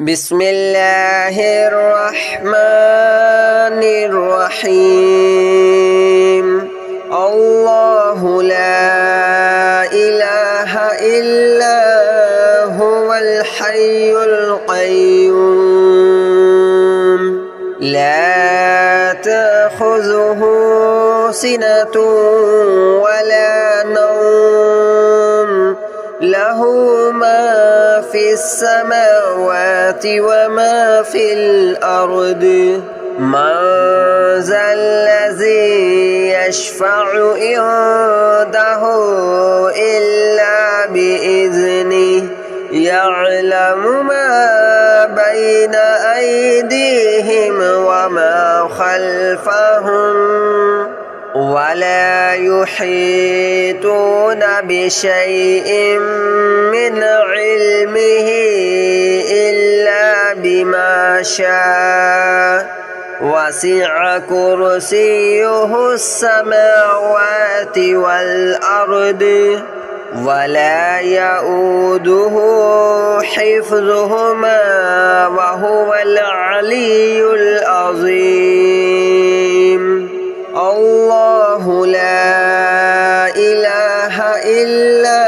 بسم الله الرحمن الرحيم الله لا إله إلا هو الحي القيوم لا تأخذه سنة ولا نوم له ما في السماوات وما في الأرض من ذا الذي يشفع عنده إلا بإذنه يعلم ما بين أيديهم وما خلفهم ولا يحيطون بشيء من علمه إلا بما شاء وسع كرسيه السماوات والأرض ولا يؤوده حفظهما وهو العلي العظيم الله لا إله إلا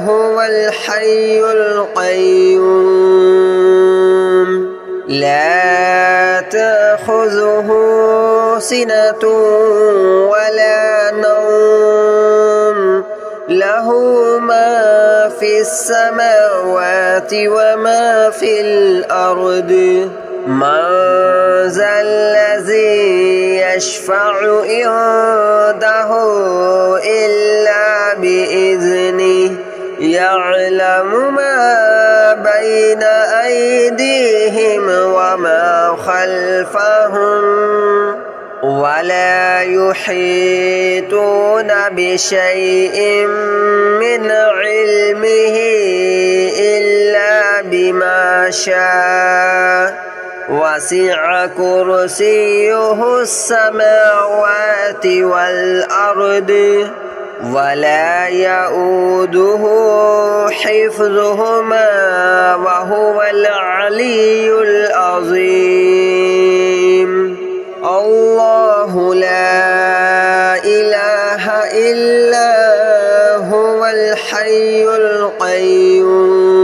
هو الحي القيوم لا تأخذه سنة ولا نوم له ما في السماوات وما في الأرض من ذا الذي يشفع عنده إلا بإذنه يعلم ما بين أيديهم وما خلفهم ولا يحيطون بشيء من علمه إلا بما شاء وسع كرسيه السماوات والأرض ولا يؤوده حفظهما وهو العلي العظيم الله لا إله إلا هو الحي القيوم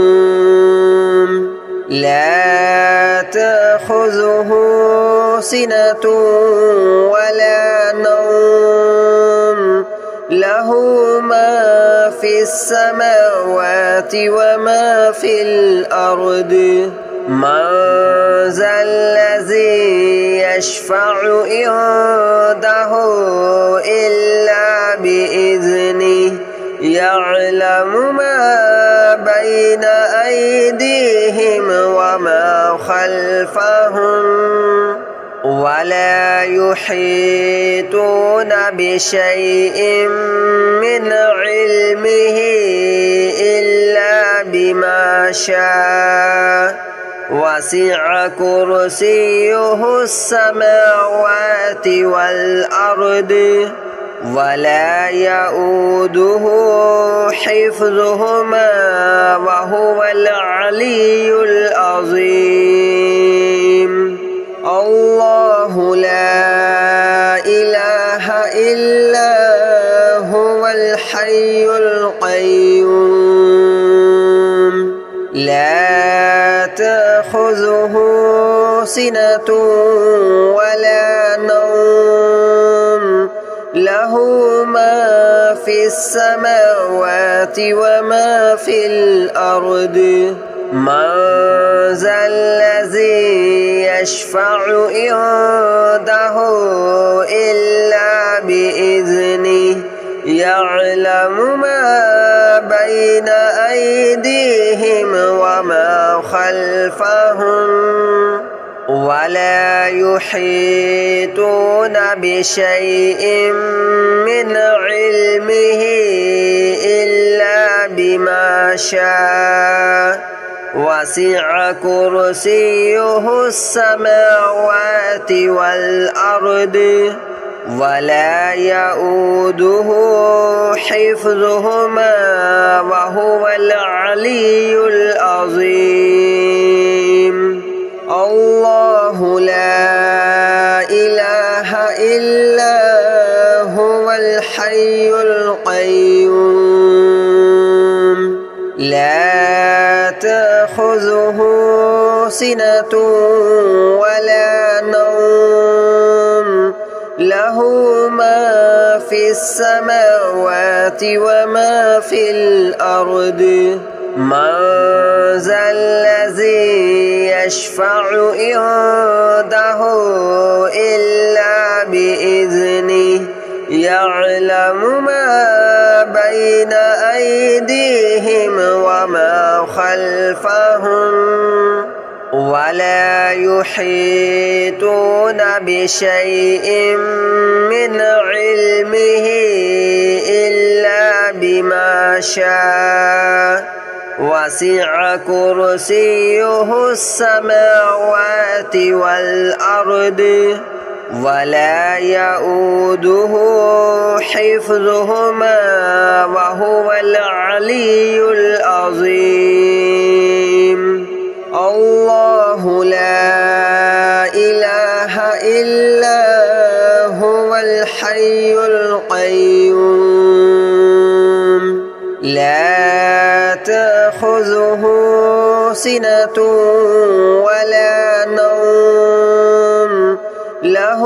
لا تأخذه سنة ولا نوم له ما في السماوات وما في الأرض من ذا الذي يشفع عنده إلا بإذنه يعلم ما بين أيديهم وما خلفهم ولا يحيطون بشيء من علمه إلا بما شاء وسع كرسيه السماوات والأرض ولا يؤوده حفظهما وهو العلي العظيم الله لا إله إلا هو الحي القيوم لا تأخذه سنة ولا نوم له ما في السماوات وما في الأرض من ذا الذي يشفع عنده إلا بإذنه يعلم ما بين أيديهم وما خلفهم ولا يحيطون بشيء من علمه إلا بما شاء وسع كرسيه السماوات والأرض ولا يؤوده حفظهما وهو العلي العظيم. تأخذه سنة ولا نوم له ما في السماوات وما في الأرض من ذا الذي يشفع عنده إلا بإذنه يعلم ما بين أيديهم وما خلفهم ولا يحيطون بشيء من علمه إلا بما شاء وسع كرسيه السماوات والأرض ولا يؤوده حفظهما وهو العلي العظيم الله لا إله إلا هو الحي القيوم لا تأخذه سنة ولا نوم له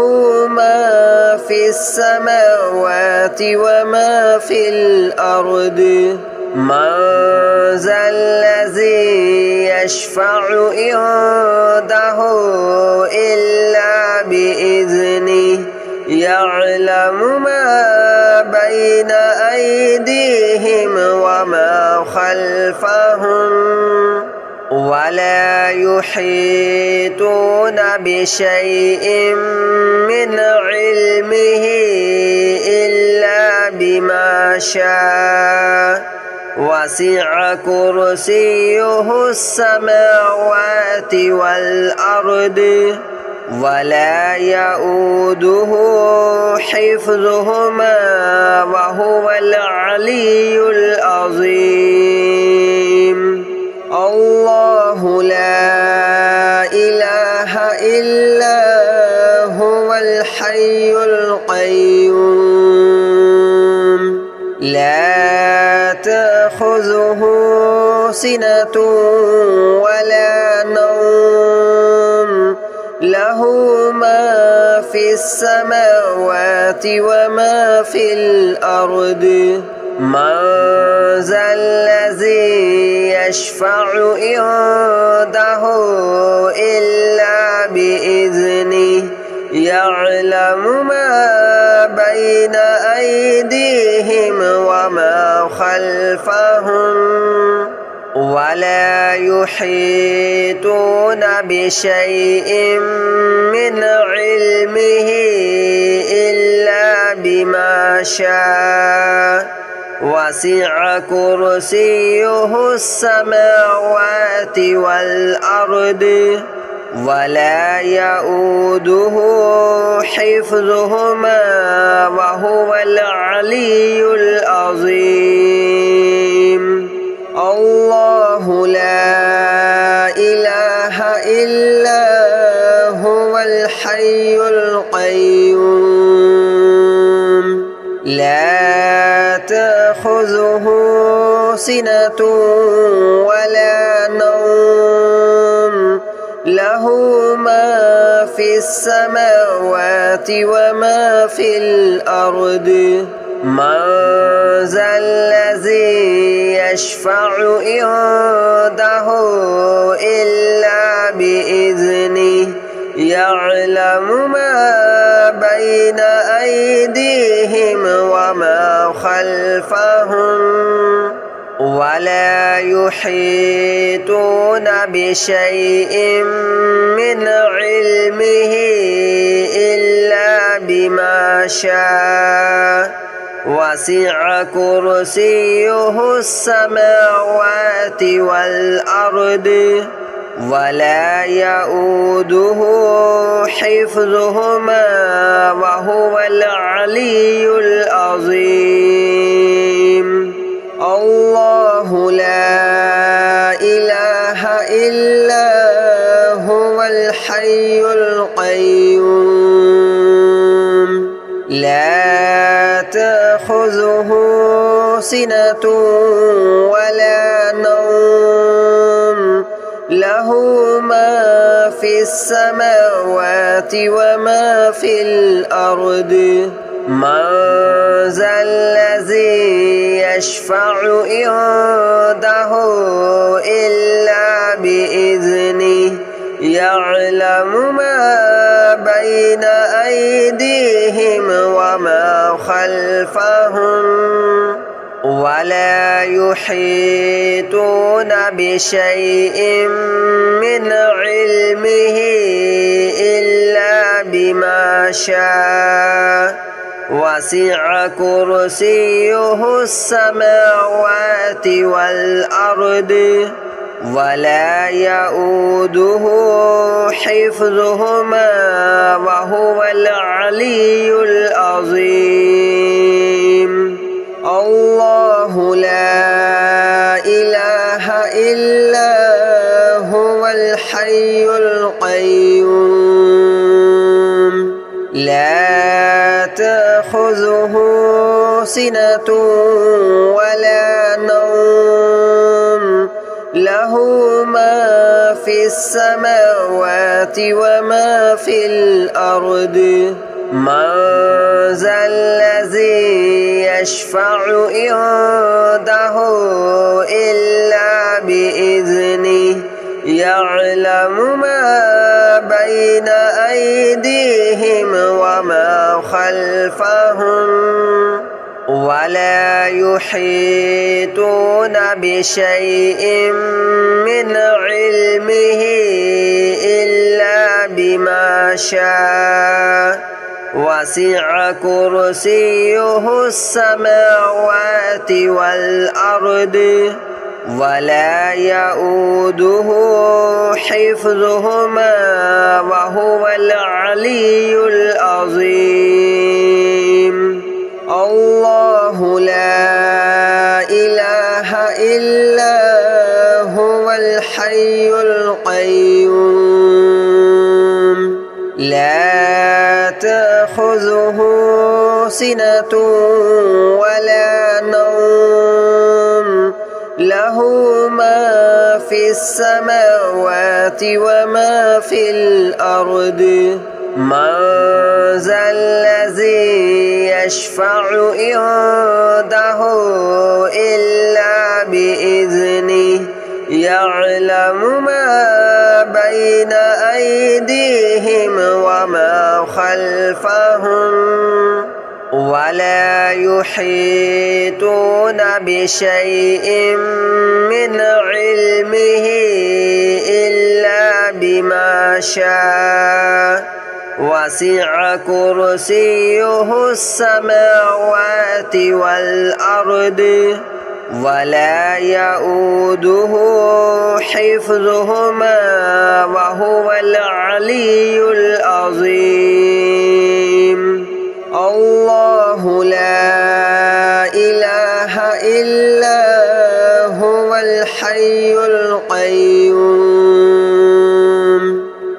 ما في السماوات وما في الأرض من ذا الذي يشفع عنده إلا بإذنه يعلم ما بين أيديهم وما خلفهم ولا يحيطون بشيء من علمه إلا بما شاء وسع كرسيه السماوات والأرض ولا يؤوده حفظهما وهو العلي العظيم الله لا إله إلا هو الحي القيوم لا تأخذه سنة ولا نوم له ما في السماوات وما في الأرض من ذا الذي يشفع عنده إلا بإذنه يعلم ما بين أيديهم وما خلفهم ولا يحيطون بشيء من علمه إلا بما شاء وسع كرسيه السماوات والأرض ولا يؤوده حفظهما وهو العلي العظيم الله لا إله إلا هو الحي القيوم لا تأخذه سنة ولا نوم له ما في السماوات وما في الأرض من ذا الذي يشفع عنده إلا بإذنه يعلم ما بين أيديهم وما خلفهم ولا يحيطون بشيء من علمه إلا بما شاء وسع كرسيه السماوات والأرض ولا يؤوده حفظهما وهو العلي العظيم الله لا إله إلا هو الحي القيوم لا تأخذه سنة ولا نوم له له ما في السماوات وما في الأرض من ذا الذي يشفع عنده إلا بإذنه يعلم ما بين أيديهم وما خلفهم ولا يحيطون بشيء من علمه إلا بما شاء وسع كرسيه السماوات والأرض ولا يؤوده حفظهما وهو العلي العظيم الله لا إله إلا هو الحي القيوم لا تأخذه سنة ولا نوم له ما في السماوات وما في الأرض من ذا الذي يشفع عنده إلا بإذنه يعلم ما بين أيديهم وما خلفهم ولا يحيطون بشيء من علمه إلا بما شاء وسع كرسيه السماوات والأرض ولا يؤوده حفظهما وهو العلي العظيم الله لا إله إلا هو الحي القيوم لا تأخذه سنة ولا نوم له ما في السماوات وما في الأرض من ذا الذي يشفع عنده إلا بإذنه يعلم ما بين أيديهم وما خلفهم ولا يحيطون بشيء من علمه إلا بما شاء وسع كرسيه السماوات والأرض ولا يؤوده حفظهما وهو العلي العظيم الله لا إله إلا هو الحي القيوم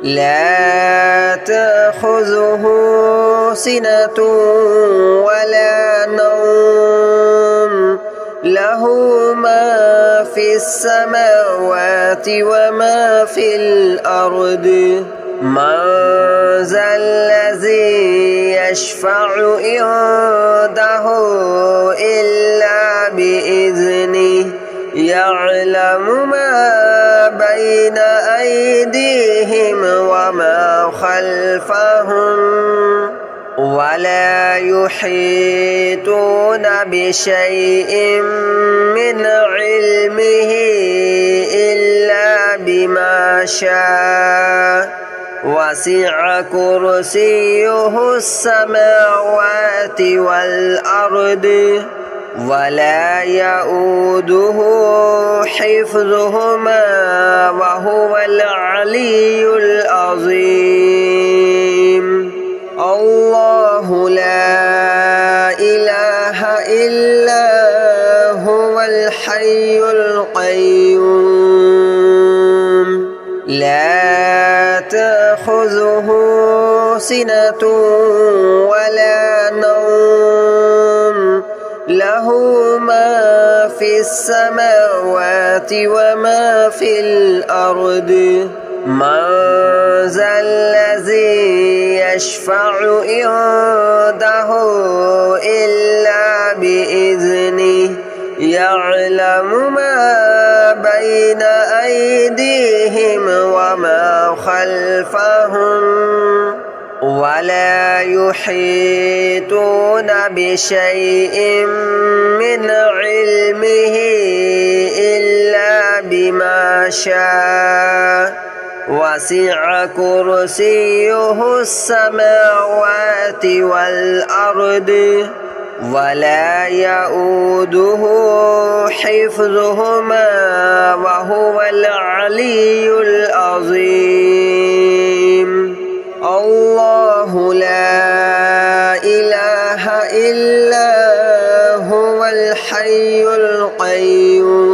لا تأخذه سنة ولا نوم له ما في السماوات وما في الأرض من ذا الذي يشفع عنده إلا بإذنه يعلم ما بين أيديهم وما خلفهم ولا يحيطون بشيء من علمه إلا بما شاء وسع كرسيه السماوات والأرض ولا يؤوده حفظهما وهو العلي العظيم الله لا إله إلا هو الحي القيوم لا تأخذه سنة ولا نوم له له ما في السماوات وما في الأرض من ذا الذي يشفع عنده إلا بإذنه يعلم ما بين أيديهم وما خلفهم ولا يحيطون بشيء من علمه إلا بما شاء وسع كرسيه السماوات والأرض ولا يؤوده حفظهما وهو العلي العظيم الله لا إله إلا هو الحي القيوم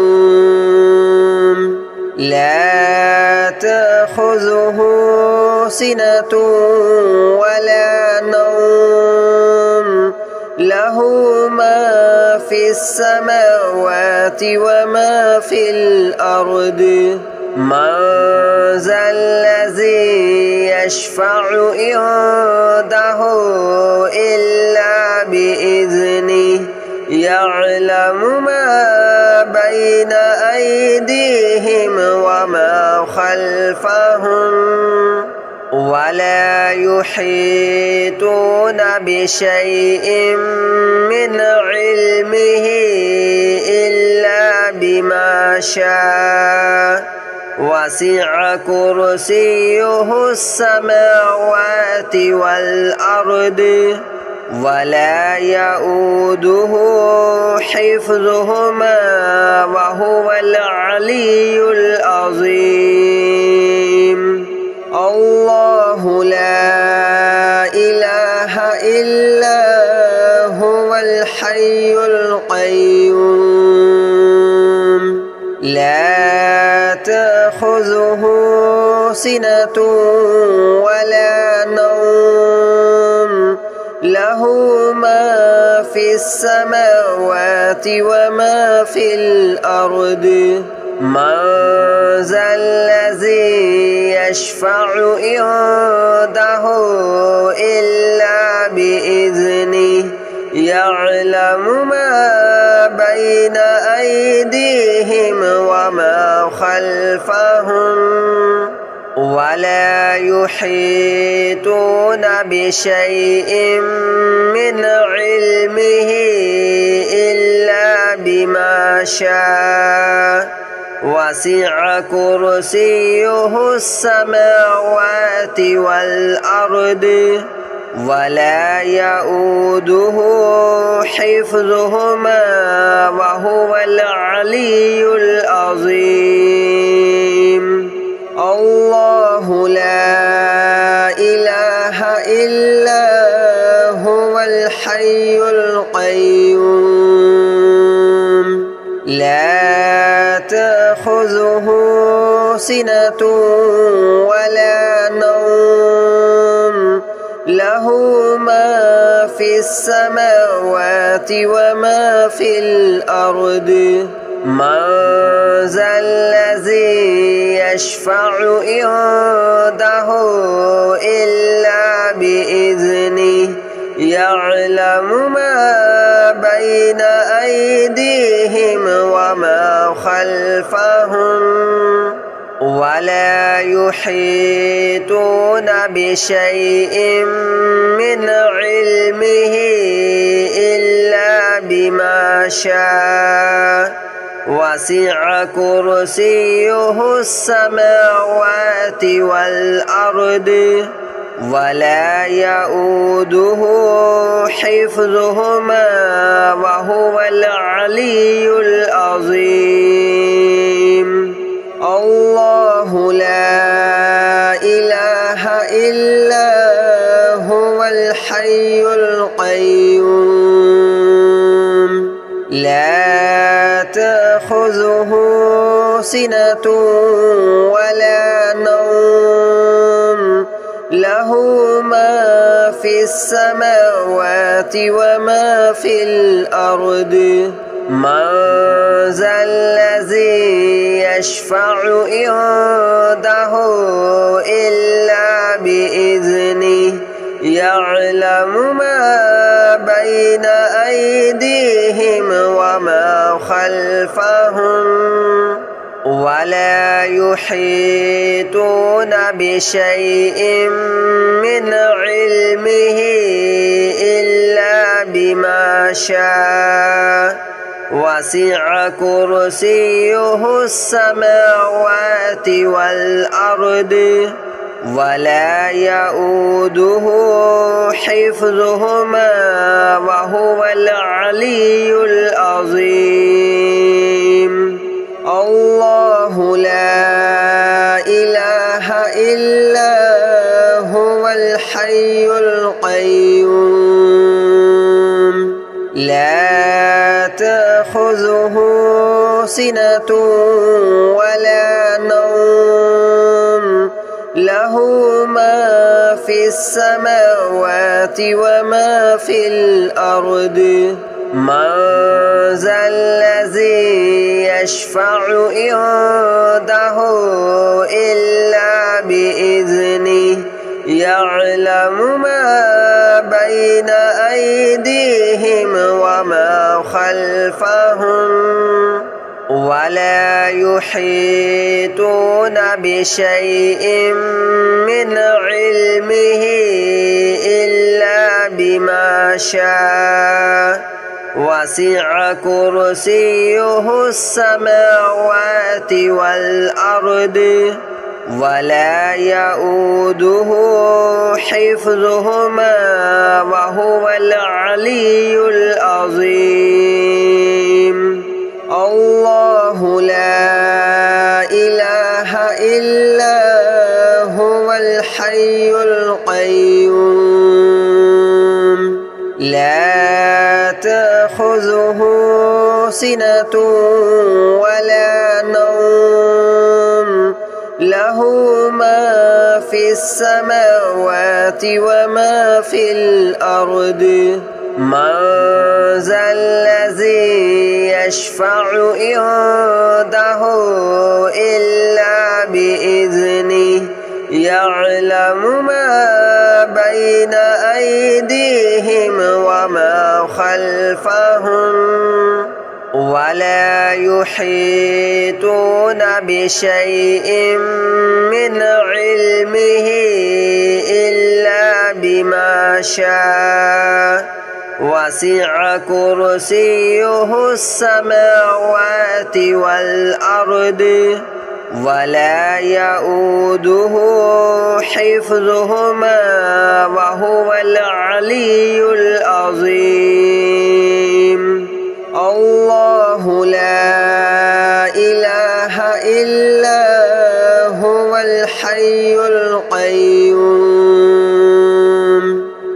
لا تأخذه سنة ولا نوم له ما في السماوات وما في الأرض من ذا الذي يشفع عنده إلا بإذنه يعلم ما بين أيديهم وما خلفهم ولا يحيطون بشيء من علمه إلا بما شاء وسع كرسيه السماوات والأرض ولا يؤوده حفظهما وهو العلي العظيم الله لا إله إلا هو الحي القيوم لا تأخذه سنة ولا نوم له ما في السماوات وما في الأرض من ذا الذي يشفع عنده إلا بإذنه يعلم ما بين أيديهم وما خلفهم ولا يحيطون بشيء من علمه إلا بما شاء وسع كرسيه السماوات والأرض ولا يؤوده حفظهما وهو العلي العظيم الله لا إله إلا هو الحي القيوم لا تأخذه سنة ولا نوم له ما في السماوات وما في الأرض من ذا الذي يشفع عنده إلا بإذنه يعلم ما بين أيديهم وما خلفهم ولا يحيطون بشيء من علمه إلا بما شاء وسع كرسيه السماوات والأرض ولا يؤوده حفظهما وهو العلي العظيم الله لا إله إلا هو الحي القيوم لا تأخذه سنة ولا نوم له ما في السماوات وما في الأرض من ذا الذي يشفع عنده إلا بإذنه يعلم ما بين أيديهم وما خلفهم ولا يحيطون بشيء من علمه إلا بما شاء وسع كرسيه السماوات والأرض ولا يؤوده حفظهما وهو العلي العظيم الله لا إله إلا هو الحي القيوم لا تأخذه سنة ولا نوم له ما في السماوات وما في الأرض من ذا الذي يشفع عنده إلا بإذنه يعلم ما بين أيديهم وما خلفهم ولا يحيطون بشيء من علمه إلا بما شاء وسع كرسيه السماوات والأرض ولا يؤوده حفظهما وهو العلي العظيم الله لا إله إلا هو الحي القيوم لا تأخذه سنة ولا نوم له ما في السماوات وما في الأرض من ذا الذي يشفع عنده إلا بإذنه يعلم ما بين أيديهم وما خلفهم ولا يحيطون بشيء من علمه إلا بما شاء وسع كرسيه السماوات والأرض ولا يؤوده حفظهما وهو العلي العظيم الله لا إله إلا هو الحي القيوم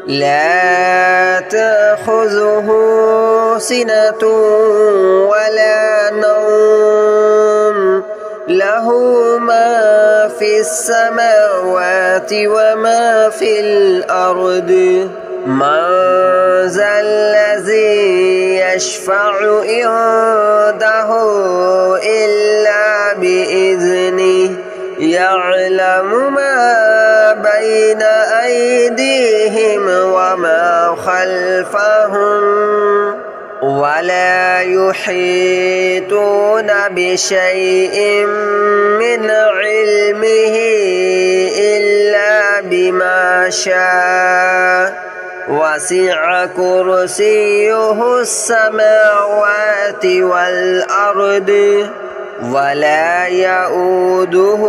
لا تأخذه سنة ولا نوم له ما في السماوات وما في الأرض من ذا الذي يشفع عنده إلا بإذنه يعلم ما بين أيديهم وما خلفهم ولا يحيطون بشيء من علمه إلا بما شاء وسع كرسيه السماوات والأرض ولا يؤوده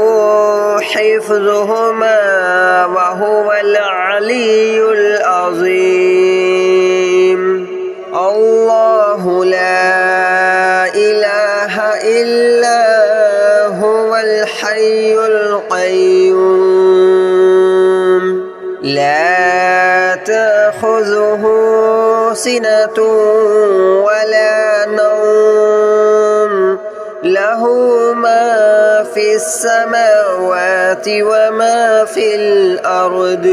حفظهما وهو العلي العظيم الله لا إله إلا هو الحي القيوم لا تأخذه سنة ولا نوم له ما في السماوات وما في الأرض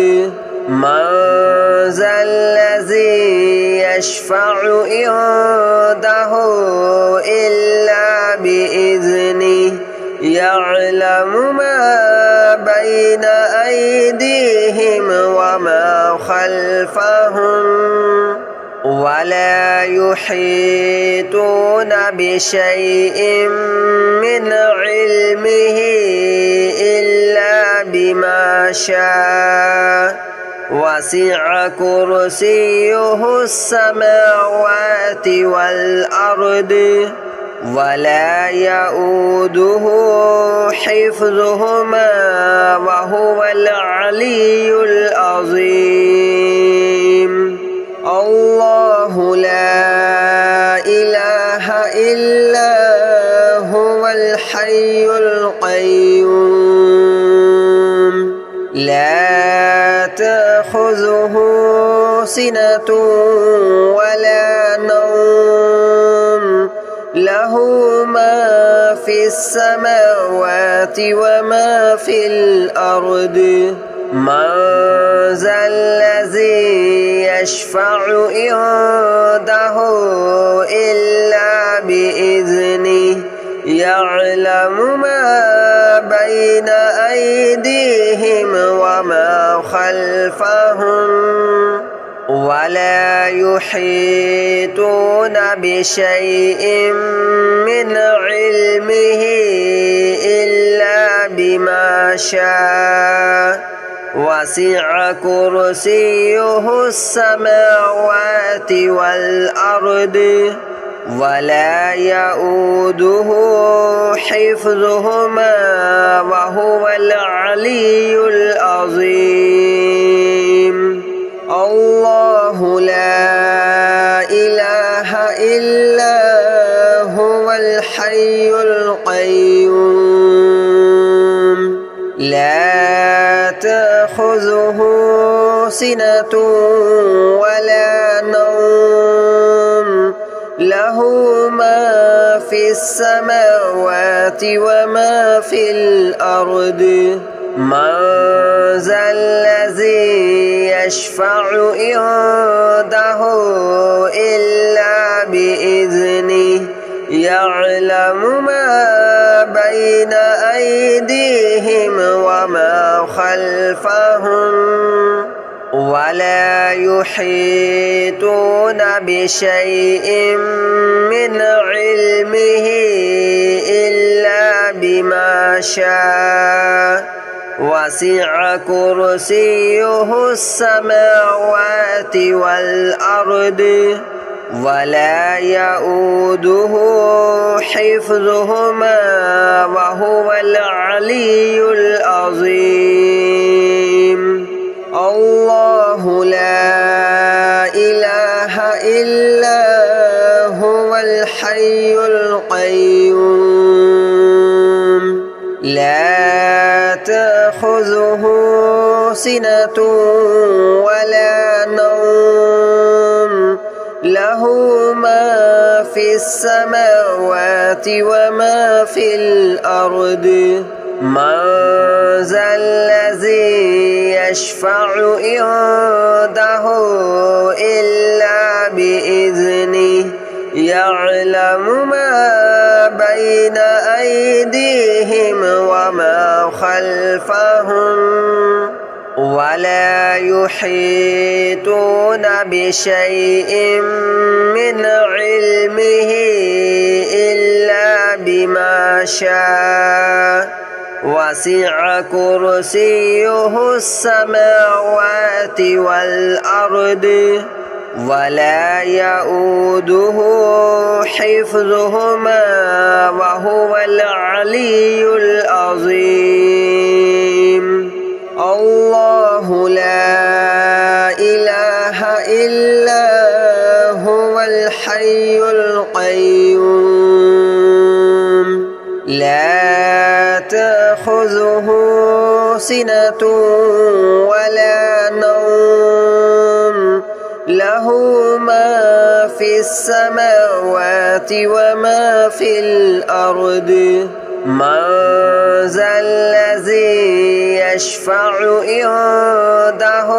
من ذا الذي يشفع عنده إلا بإذنه يعلم ما بين أيديهم وما خلفهم ولا يحيطون بشيء من علمه إلا بما شاء وسع كرسيه السماوات والأرض ولا يؤوده حفظهما وهو العلي العظيم الله لا إله إلا هو الحي القيوم لا تأخذه سنة ولا نوم له ما في السماوات وما في الأرض من ذا الذي يشفع عنده إلا بإذنه يعلم ما بين أيديهم وما خلفهم ولا يحيطون بشيء من علمه إلا بما شاء وسع كرسيه السماوات والأرض ولا يؤوده حفظهما وهو العلي العظيم الله لا إله إلا هو الحي القيوم لا تأخذه سنة ولا نوم له ما في السماوات وما في الأرض من ذا الذي يشفع عنده إلا بإذنه يعلم ما بين أيديهم وما خلفهم ولا يحيطون بشيء من علمه إلا بما شاء وسع كرسيه السماوات والأرض ولا يؤوده حفظهما وهو العلي العظيم الله لا إله إلا هو الحي القيوم لا تأخذه سنة ولا نوم له ما في السماوات وما في الأرض من ذا الذي يشفع عنده إلا بإذنه يعلم ما بين أيديهم وما خلفهم ولا يحيطون بشيء من علمه إلا بما شاء وسع كرسيه السماوات والأرض ولا يؤوده حفظهما وهو العلي العظيم الله لا إله إلا هو الحي القيوم لا تأخذه سنة ولا نوم له ما في السماوات وما في الأرض من ذا الذي يشفع عنده